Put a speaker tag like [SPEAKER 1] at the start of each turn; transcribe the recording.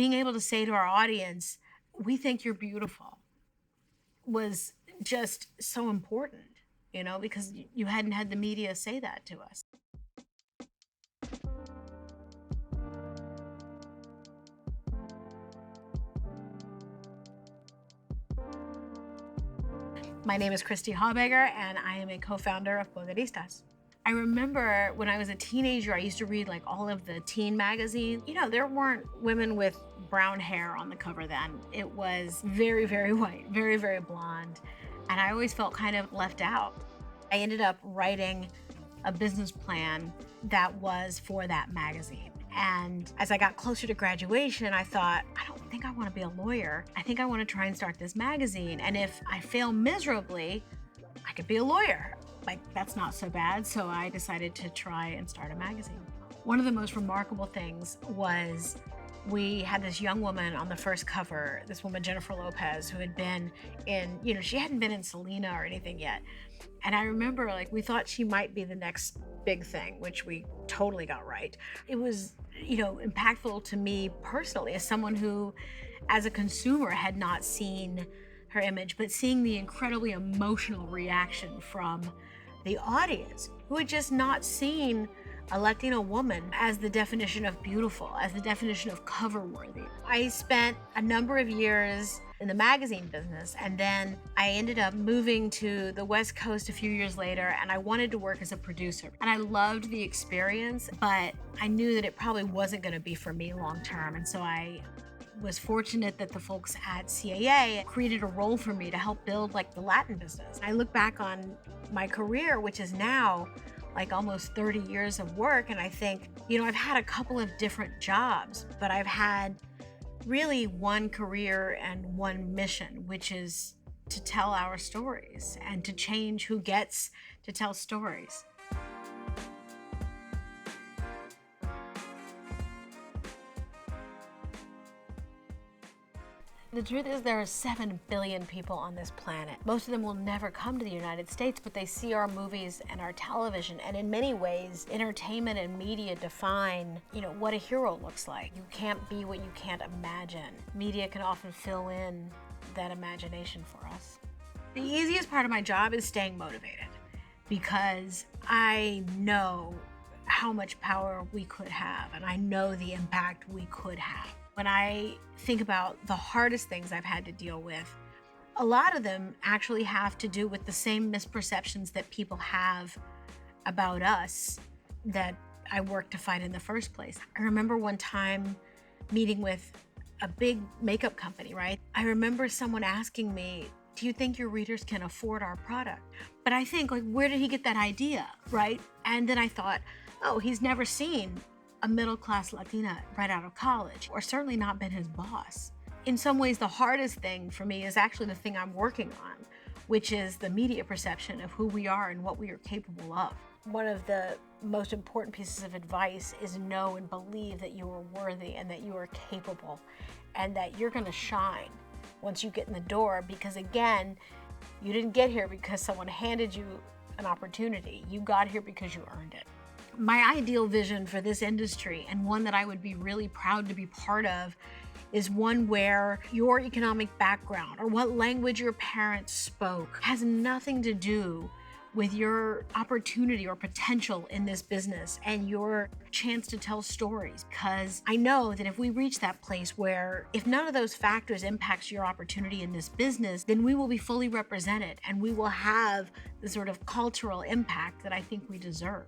[SPEAKER 1] being able to say to our audience, we think you're beautiful, was just so important, because you hadn't had the media say that to us. My name is Christy Haubegger, and I am a co-founder of Poderistas. I remember when I was a teenager, I used to read like all of the teen magazines. There weren't women with brown hair on the cover then. It was very, very white, very, very blonde. And I always felt kind of left out. I ended up writing a business plan that was for that magazine. And as I got closer to graduation, I thought, I don't think I want to be a lawyer. I think I want to try and start this magazine. And if I fail miserably, I could be a lawyer. Like, that's not so bad. So I decided to try and start a magazine. One of the most remarkable things was we had this young woman on the first cover, this woman, Jennifer Lopez, who had been in, she hadn't been in Selena or anything yet. And I remember, we thought she might be the next big thing, which we totally got right. It was, impactful to me personally as someone who, as a consumer, had not seen her image, but seeing the incredibly emotional reaction from the audience who had just not seen a Latino woman as the definition of beautiful, as the definition of cover-worthy. I spent a number of years in the magazine business, and then I ended up moving to the West Coast a few years later, and I wanted to work as a producer. And I loved the experience, but I knew that it probably wasn't gonna be for me long-term, and so I was fortunate that the folks at CAA created a role for me to help build the Latin business. I look back on my career, which is now almost 30 years of work, and I think, I've had a couple of different jobs, but I've had really one career and one mission, which is to tell our stories and to change who gets to tell stories. The truth is there are 7 billion people on this planet. Most of them will never come to the United States, but they see our movies and our television. And in many ways, entertainment and media define, what a hero looks like. You can't be what you can't imagine. Media can often fill in that imagination for us. The easiest part of my job is staying motivated, because I know how much power we could have, and I know the impact we could have. When I think about the hardest things I've had to deal with, a lot of them actually have to do with the same misperceptions that people have about us that I worked to fight in the first place. I remember one time meeting with a big makeup company, right? I remember someone asking me, do you think your readers can afford our product? But I think, where did he get that idea, right? And then I thought, oh, he's never seen a middle-class Latina right out of college, or certainly not been his boss. In some ways, the hardest thing for me is actually the thing I'm working on, which is the media perception of who we are and what we are capable of. One of the most important pieces of advice is know and believe that you are worthy and that you are capable and that you're gonna shine once you get in the door, because again, you didn't get here because someone handed you an opportunity. You got here because you earned it. My ideal vision for this industry, and one that I would be really proud to be part of, is one where your economic background or what language your parents spoke has nothing to do with your opportunity or potential in this business and your chance to tell stories. Because I know that if we reach that place where if none of those factors impacts your opportunity in this business, then we will be fully represented and we will have the sort of cultural impact that I think we deserve.